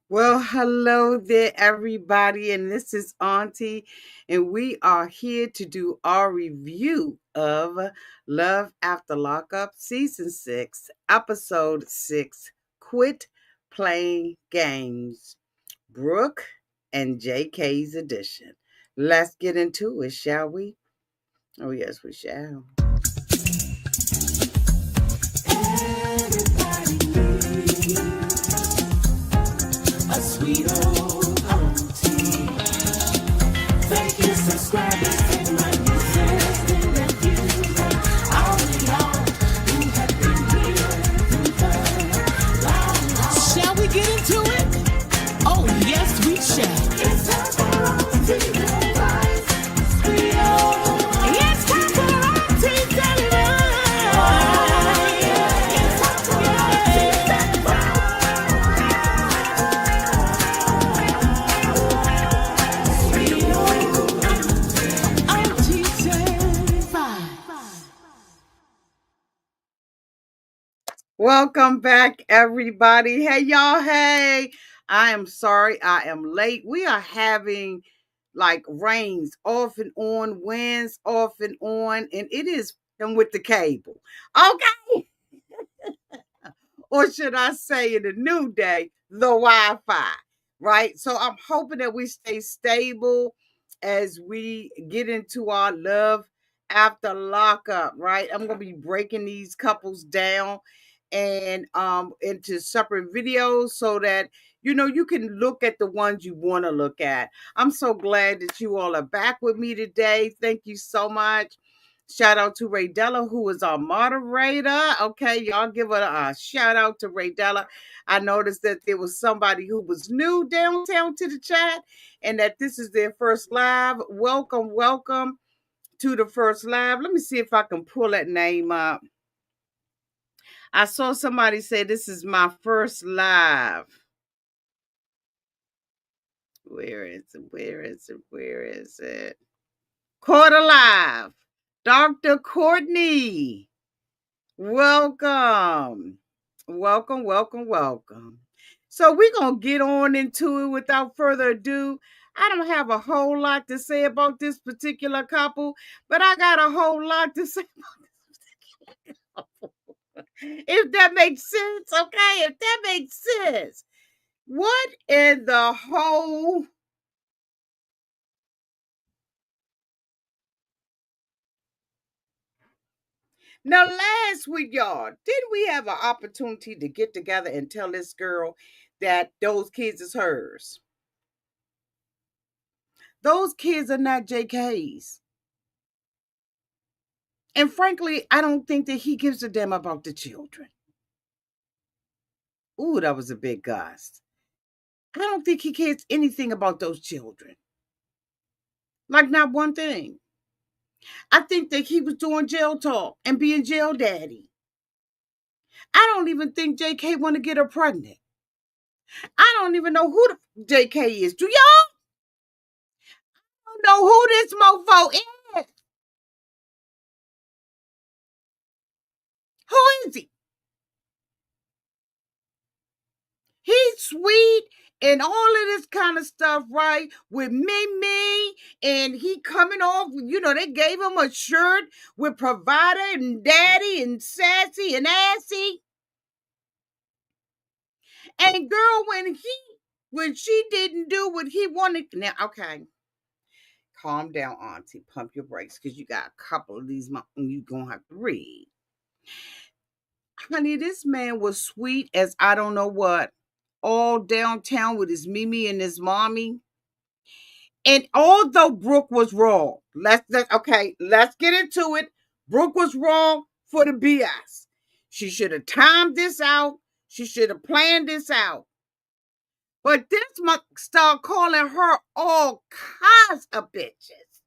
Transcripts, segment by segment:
Well, hello there, everybody, and this is Auntie, and we are here to do our review of Love After Lockup, Season 6, Episode 6, Quit Playing Games, Brooke and JK's edition. Let's get into it, shall we? Oh, yes, we shall. A sweet old auntie. Thank you, subscribers and my new friends and nephews and all of y'all who have been here through the long haul. Shall we get into it? Oh, yes, we shall. It's time for auntie advice. Sweet old. It's time for auntie advice. Oh, yeah. It's time for auntie advice. Welcome back, everybody. Hey, y'all. Hey, I am sorry I am late. We are having like rains off and on, winds off and on, and it is and with the cable. Okay. Or should I say in the new day, the Wi-Fi, right? So I'm hoping that we stay stable as we get into our love after lockup, right? I'm gonna be breaking these couples down and into separate videos so that you can look at the ones you want to look at. I'm so glad that you all are back with me today. Thank you so much. Shout out to Ray Della, who is our moderator. Okay, y'all give a shout out to Ray Della. I noticed that there was somebody who was new downtown to the chat and that this is their first live. Welcome, welcome to the first live. Let me see if I can pull that name up. I saw somebody say this is my first live. Where is it? Where is it? Where is it? Caught alive. Dr. Courtney. Welcome. Welcome, welcome, welcome. So we're going to get on into it without further ado. I don't have a whole lot to say about this particular couple, but I got a whole lot to say about this particular couple. If that makes sense, okay? If that makes sense. What in the whole... Now, last week, y'all, did we have an opportunity to get together and tell this girl that those kids is hers? Those kids are not JK's. And frankly, I don't think that he gives a damn about the children. Ooh, that was a big gust. I don't think he cares anything about those children. Like, not one thing. I think that he was doing jail talk and being jail daddy. I don't even think JK want to get her pregnant. I don't even know who the JK is. Do y'all know who this mofo is? Who is he? He's sweet and all of this kind of stuff, right? With Mimi, and he coming off, they gave him a shirt with provider and daddy and sassy and assy. And girl, when she didn't do what he wanted, now okay, calm down, auntie, pump your brakes, because you got a couple of these you gonna have to read. Honey, this man was sweet as I don't know what, all downtown with his Mimi and his mommy. And although Brooke was wrong, let's get into it. Brooke was wrong for the BS. She should have timed this out. She should have planned this out. But this month start calling her all kinds of bitches.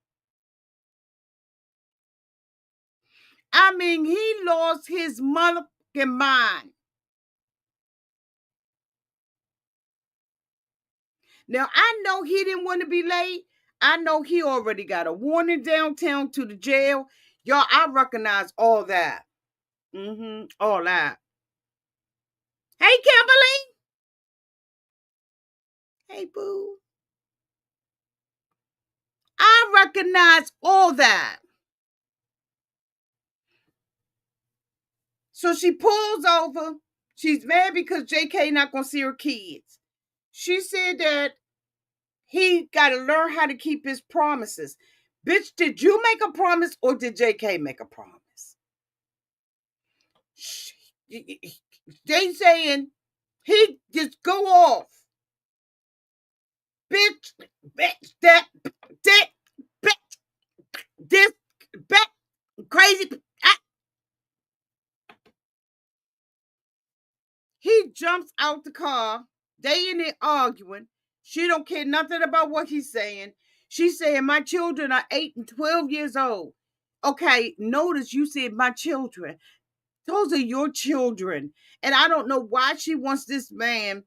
I mean, he lost his motherfucking mind. Now, I know he didn't want to be late. I know he already got a warning downtown to the jail. Y'all, I recognize all that. All that. Hey, Kimberly. Hey, boo. I recognize all that. So she pulls over. She's mad because JK not gonna see her kids. She said that he got to learn how to keep his promises. Bitch, did you make a promise or did JK make a promise? They saying he just go off. Bitch, bitch, that, bitch, this, bitch, crazy. He jumps out the car. They in there arguing. She don't care nothing about what he's saying. She's saying my children are 8 and 12 years old. Okay, notice you said my children. Those are your children. And I don't know why she wants this man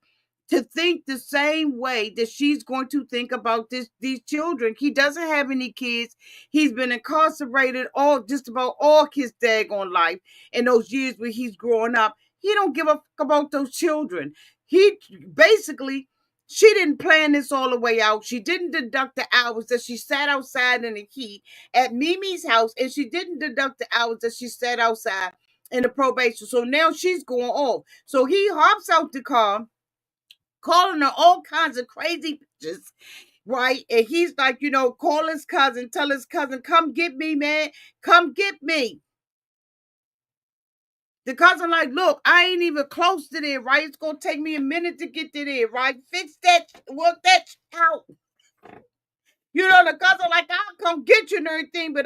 to think the same way that she's going to think about these children. He doesn't have any kids. He's been incarcerated all just about all his daggone life in those years where he's growing up. He don't give a fuck about those children. He basically she didn't plan this all the way out. She didn't deduct the hours that she sat outside in the heat at Mimi's house, and she didn't deduct the hours that she sat outside in the probation. So now she's going off. So he hops out the car, calling her all kinds of crazy bitches, right? And he's like, call his cousin, tell his cousin, come get me, man. Come get me. The cousin like, look, I ain't even close to there, right? It's going to take me a minute to get to there, right? Fix that, work that out. The cousin like, I'll come get you and everything, but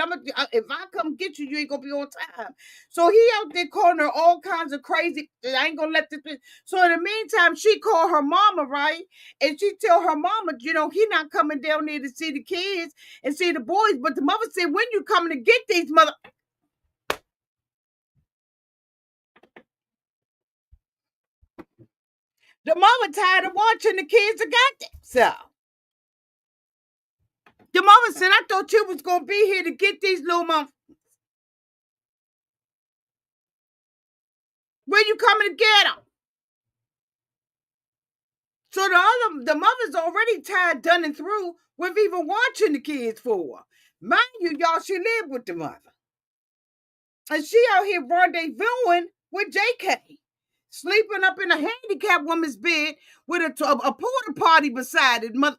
if I come get you, you ain't gonna be on time. So he out there calling her all kinds of crazy. I ain't gonna let this. So in the meantime, she called her mama, right? And she tell her mama, he not coming down there to see the kids and see the boys. But the mother said, when you coming to get these mother? The mama tired of watching the kids that got them. So the mama said, I thought you was gonna be here to get these little mother. When you coming to get them? So the mother's already tired, done and through with even watching the kids for her. Mind you, y'all, she lived with the mother. And she out here rendezvousing with JK. Sleeping up in a handicapped woman's bed with a porta potty beside it. Mother,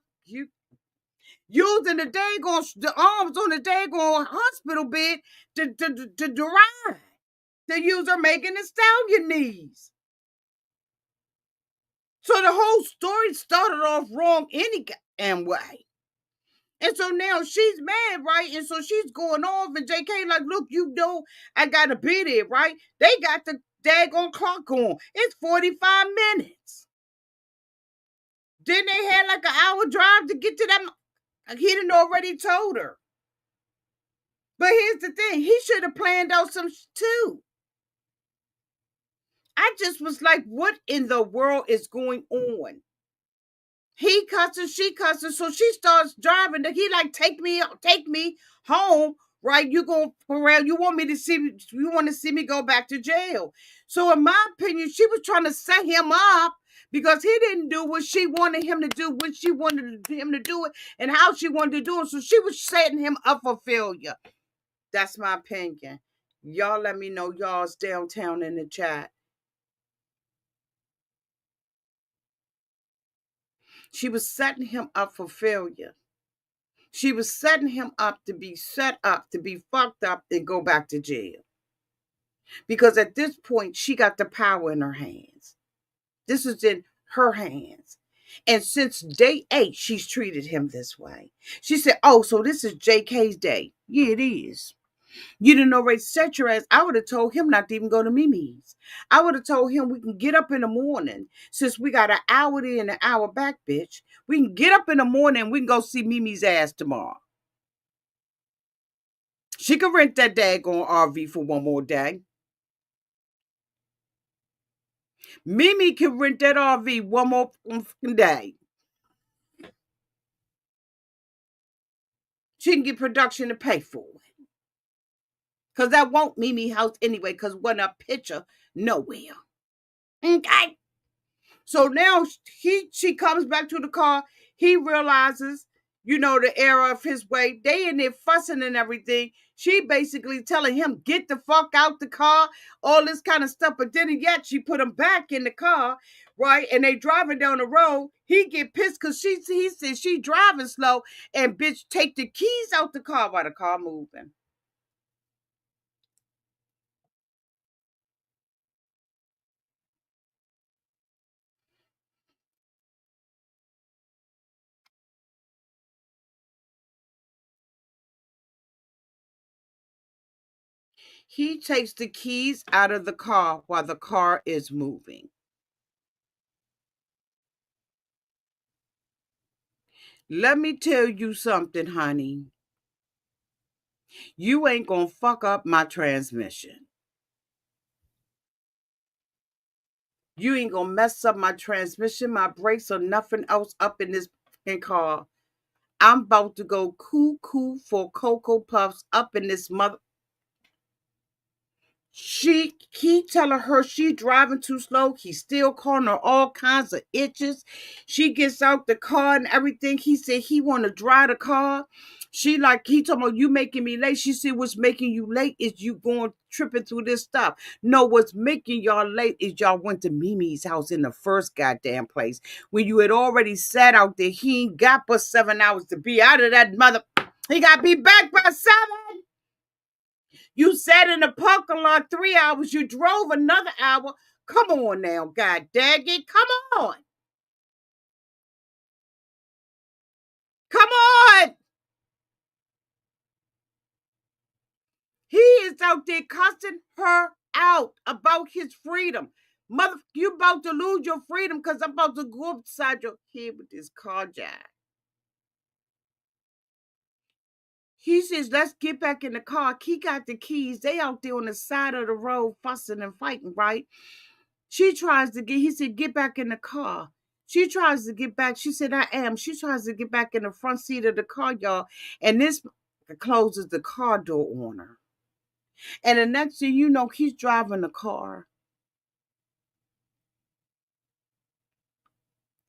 using the arms on the daggone hospital bed to ride. To use her making the stallion knees. So the whole story started off wrong any damn way. And so now she's mad, right? And so she's going off, and JK like, look, I gotta be there, right? They got the daggone clock on. It's 45 minutes. Then they had like an hour drive to get to them. Like he done already told her. But here's the thing, he should have planned out some too. I just was like, what in the world is going on? He cussing, she cussing, so she starts driving. He like, take me home, right? You go around. You want to see me go back to jail. So in my opinion, she was trying to set him up because he didn't do what she wanted him to do when she wanted him to do it and how she wanted to do it. So she was setting him up for failure. That's my opinion. Y'all let me know y'all's downtown in the chat. She was setting him up for failure. She was setting him up to be set up, to be fucked up, and go back to jail. Because at this point, she got the power in her hands. This is in her hands. And since day 8, she's treated him this way. She said, oh, so this is JK's day. Yeah, it is. You didn't already set your ass. I would have told him not to even go to Mimi's. I would have told him we can get up in the morning. Since we got an hour there and an hour back, bitch. We can get up in the morning and we can go see Mimi's ass tomorrow. She can rent that daggone RV for one more day. Mimi can rent that RV one more day. She can get production to pay for it. Because that won't Mimi house anyway, because wasn't a picture nowhere. Okay? So now she comes back to the car. He realizes, the error of his way. They in there fussing and everything. She basically telling him, get the fuck out the car, all this kind of stuff. But then yet she put him back in the car, right? And they driving down the road. He get pissed because he said she driving slow, and bitch take the keys out the car while the car moving. He takes the keys out of the car while the car is moving. Let me tell you something, honey. You ain't gonna fuck up my transmission. You ain't gonna mess up my transmission, my brakes, or nothing else up in this fucking car. I'm about to go cuckoo for Cocoa Puffs up in this mother. She keep telling her she driving too slow. He's still calling her all kinds of itches. She gets out the car and everything. He said he want to drive the car. She like he told her you making me late. She said what's making you late is you going tripping through this stuff. No, what's making y'all late is y'all went to Mimi's house in the first goddamn place when you had already sat out there. He ain't got but 7 hours to be out of that mother. He got to be back by 7. You sat in the parking lot 3 hours. You drove another hour. Come on now, God dang it. Come on. Come on. He is out there cussing her out about his freedom. Mother, you about to lose your freedom because I'm about to go upside your head with this car jack. He says, let's get back in the car. He got the keys. They out there on the side of the road fussing and fighting, right? She tries to get, he said, get back in the car. She tries to get back. She said, I am. She tries to get back in the front seat of the car, y'all. And this closes the car door on her. And the next thing you know, he's driving the car.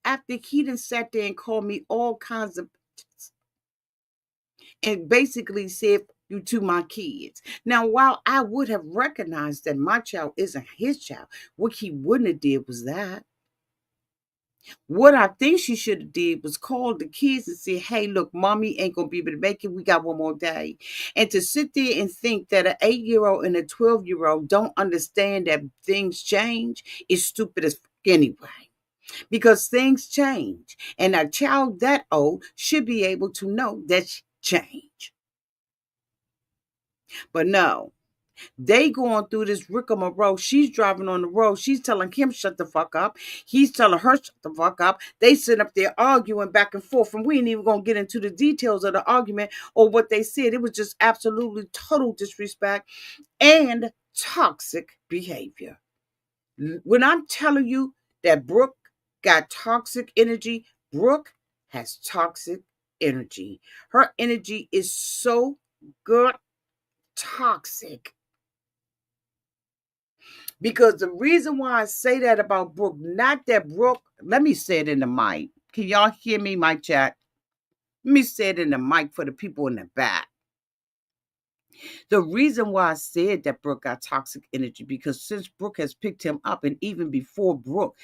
After he done sat there and called me all kinds of and basically said you to my kids. Now, while I would have recognized that my child isn't his child, what he wouldn't have did was that. What I think she should have did was call the kids and say, hey, look, mommy ain't gonna be able to make it. We got one more day. And to sit there and think that an 8-year-old and a 12-year-old don't understand that things change is stupid as anyway. Because things change. And a child that old should be able to know that change. But no, they going through this rigmarole. She's driving on the road. She's telling him shut the fuck up. He's telling her shut the fuck up. They sit up there arguing back and forth, and we ain't even gonna get into the details of the argument or what they said. It was just absolutely total disrespect and toxic behavior. When I'm telling you that Brooke got toxic energy, Brooke has toxic energy. Her energy is so good, toxic. Because the reason why I say that about Brooke, not that Brooke, let me say it in the mic. Can y'all hear me, mic chat? Let me say it in the mic for the people in the back. The reason why I said that Brooke got toxic energy because since Brooke has picked him up, and even before Brooke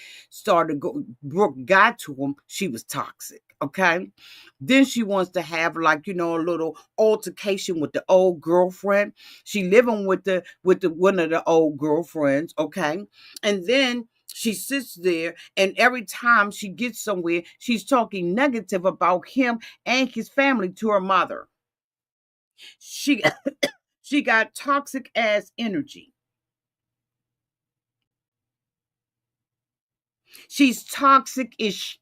got to him, she was toxic. Okay, then she wants to have like a little altercation with the old girlfriend. She living with the one of the old girlfriends. Okay, and then she sits there, and every time she gets somewhere, she's talking negative about him and his family to her mother. She she got toxic ass energy. She's toxic ish.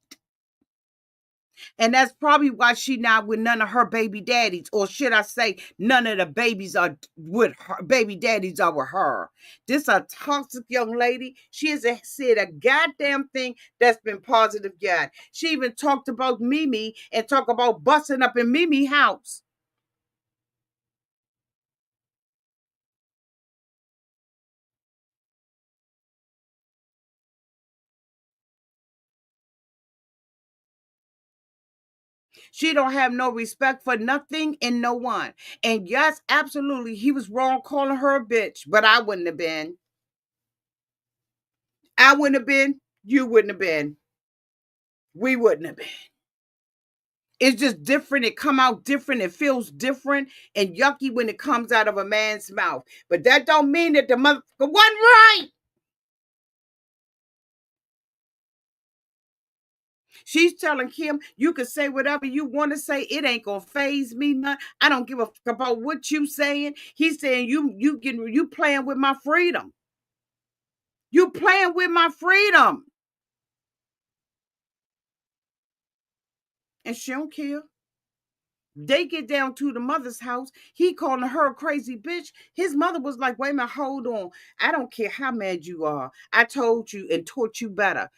And that's probably why she not with none of her baby daddies. Or should I say, none of the babies are with her. Baby daddies are with her. This a toxic young lady. She hasn't said a goddamn thing that's been positive yet. She even talked about Mimi and talk about busting up in Mimi house. She don't have no respect for nothing and no one. And yes, absolutely, he was wrong calling her a bitch, but I wouldn't have been. I wouldn't have been. You wouldn't have been. We wouldn't have been. It's just different. It come out different. It feels different and yucky when it comes out of a man's mouth. But that don't mean that the motherfucker wasn't right. She's telling Kim, you can say whatever you want to say. It ain't gonna phase me none. I don't give a fuck about what you saying. He's saying you playing with my freedom. You playing with my freedom. And she don't care. They get down to the mother's house. He calling her a crazy bitch. His mother was like, wait a minute, hold on. I don't care how mad you are. I told you and taught you better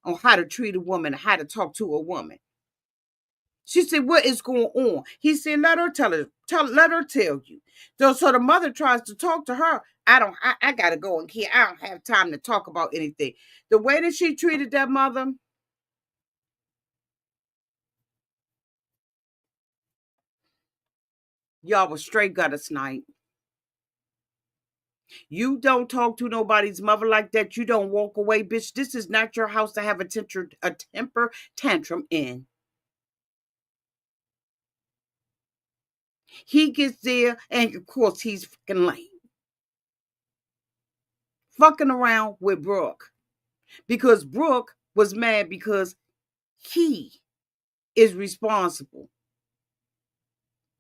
on how to treat a woman, how to talk to a woman. She said, what is going on? He said, let her let her tell you. So the mother tries to talk to her. I gotta go in here. I don't have time to talk about anything. The way that she treated that mother, y'all was straight gutter snipe. You don't talk to nobody's mother like that. You don't walk away, bitch. This is not your house to have a temper tantrum in. He gets there, and of course he's fucking lame. Fucking around with Brooke. Because Brooke was mad because he is responsible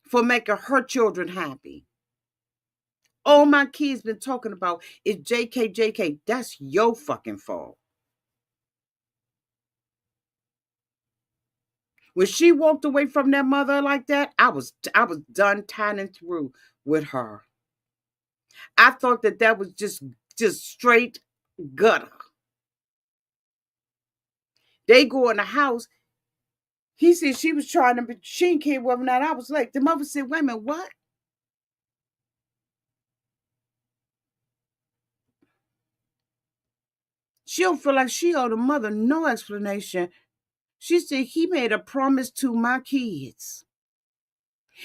for making her children happy. All my kids been talking about is JK, JK. That's your fucking fault. When she walked away from that mother like that, I was done tying through with her. I thought that was just straight gutter. They go in the house. He said she was trying to, but she didn't care whether or not I was late. The mother said, wait a minute, what? She don't feel like she owed the mother no explanation. She said he made a promise to my kids.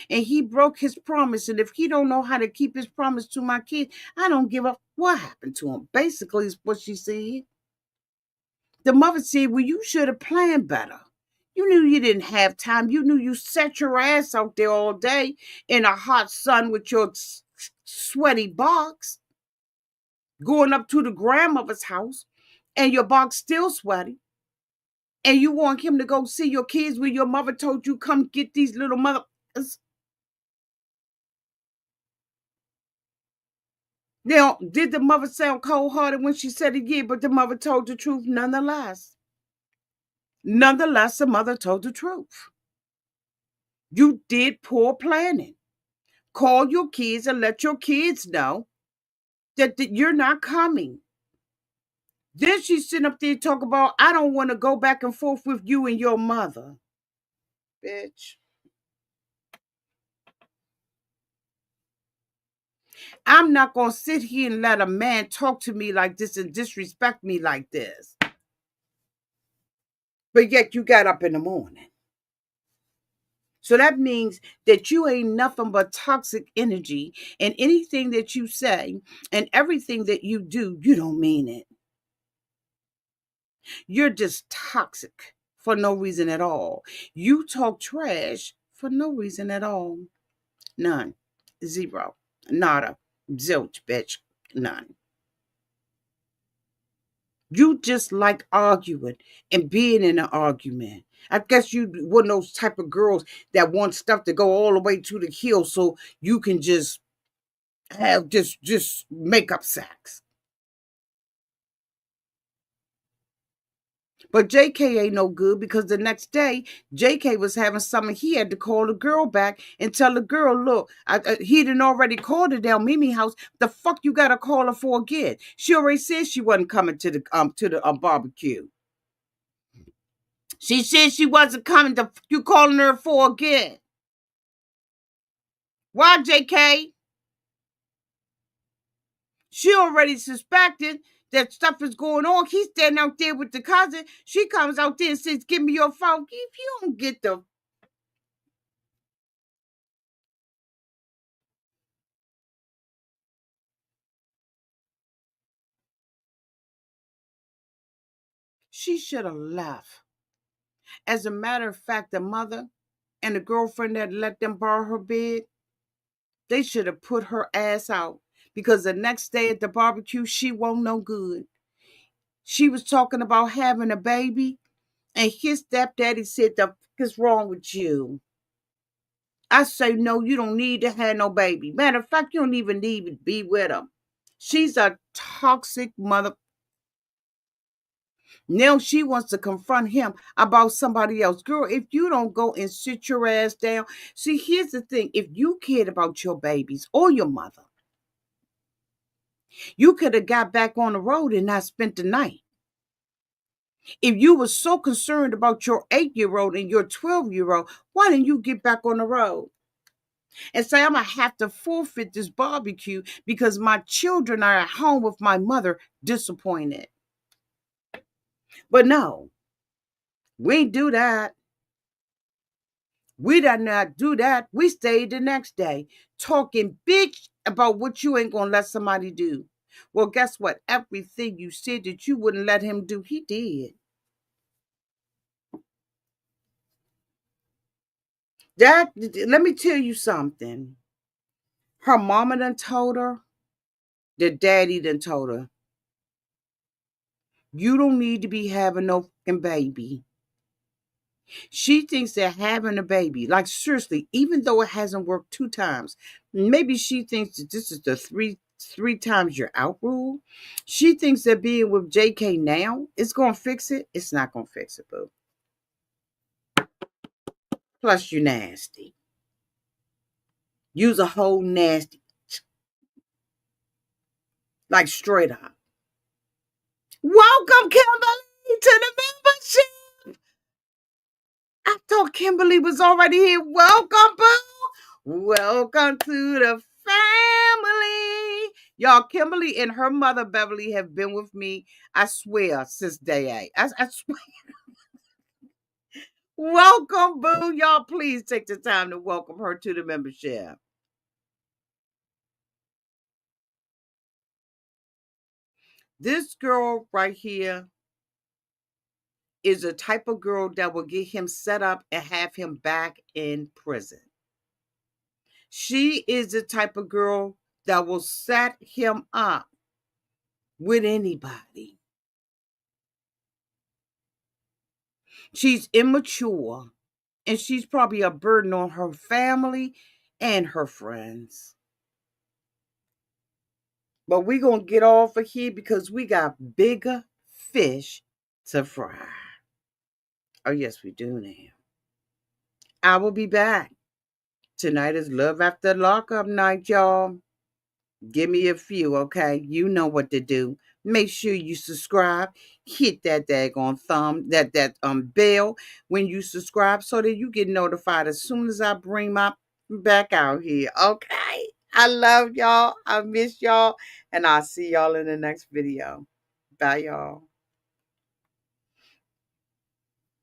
And he broke his promise. And if he don't know how to keep his promise to my kids, I don't give up what happened to him. Basically, is what she said. The mother said, well, you should have planned better. You knew you didn't have time. You knew you set your ass out there all day in a hot sun with your sweaty box, going up to the grandmother's house, and your box still sweaty. And you want him to go see your kids when your mother told you, come get these little motherfuckers. Now, did the mother sound cold-hearted when she said it? Yeah, but the mother told the truth nonetheless. Nonetheless, the mother told the truth. You did poor planning. Call your kids and let your kids know that you're not coming. Then she's sitting up there talking about, I don't want to go back and forth with you and your mother. Bitch. I'm not going to sit here and let a man talk to me like this and disrespect me like this. But yet you got up in the morning. So that means that you ain't nothing but toxic energy, and anything that you say and everything that you do, you don't mean it. You're just toxic for no reason at all. You talk trash for no reason at all. None. Zero. Nada. Zilch, bitch. None. You just like arguing and being in an argument. I guess you one of those type of girls that want stuff to go all the way to the hill so you can just have just make up sex. But JK ain't no good because the next day JK was having something. He had to call the girl back and tell the girl, look, he didn't already called her down Mimi house. The fuck you gotta call her for again? She already said she wasn't coming to the barbecue. She said she wasn't coming. To you calling her for again? Why, JK? She already suspected that stuff is going on. He's standing out there with the cousin. She comes out there and says, give me your phone. If you don't get the She should have left. As a matter of fact, the mother and the girlfriend that let them borrow her bed, they should have put her ass out because the next day at the barbecue, she won't no good. She was talking about having a baby, and his stepdaddy said, "The fuck is wrong with you?" I say, "No, you don't need to have no baby. Matter of fact, you don't even need to be with him." She's a toxic mother. Now she wants to confront him about somebody else. Girl, if you don't go and sit your ass down. See, here's the thing. If you cared about your babies or your mother, you could have got back on the road and not spent the night. If you were so concerned about your 8-year-old and your 12-year-old, why didn't you get back on the road and say, "I'm going to have to forfeit this barbecue because my children are at home with my mother disappointed"? But no, we ain't do that. We did not do that. We stayed the next day talking bitch about what you ain't going to let somebody do. Well, guess what? Everything you said that you wouldn't let him do, he did. That, let me tell you something. Her mama done told her, the daddy done told her, "You don't need to be having no fucking baby." She thinks that having a baby, like seriously, even though it hasn't worked 2 times, maybe she thinks that this is the three times you're out rule. She thinks that being with JK now is gonna fix it. It's not gonna fix it, boo. Plus, you nasty. Use a whole nasty, like straight up. Welcome, Kimberly, to the membership. I thought Kimberly was already here. Welcome, boo. Welcome to the family. Y'all, Kimberly and her mother, Beverly, have been with me, I swear, since day 8. I swear. Welcome, boo. Y'all, please take the time to welcome her to the membership. This girl right here is a type of girl that will get him set up and have him back in prison. She is the type of girl that will set him up with anybody. She's immature and she's probably a burden on her family and her friends. But we're going to get off of here because we got bigger fish to fry. Oh, yes, we do now. I will be back. Tonight is Love After Lockup night, y'all. Give me a few, okay? You know what to do. Make sure you subscribe. Hit that daggone thumb, that bell when you subscribe so that you get notified as soon as I bring my back out here. Okay. I love y'all. I miss y'all. And I'll see y'all in the next video. Bye, y'all.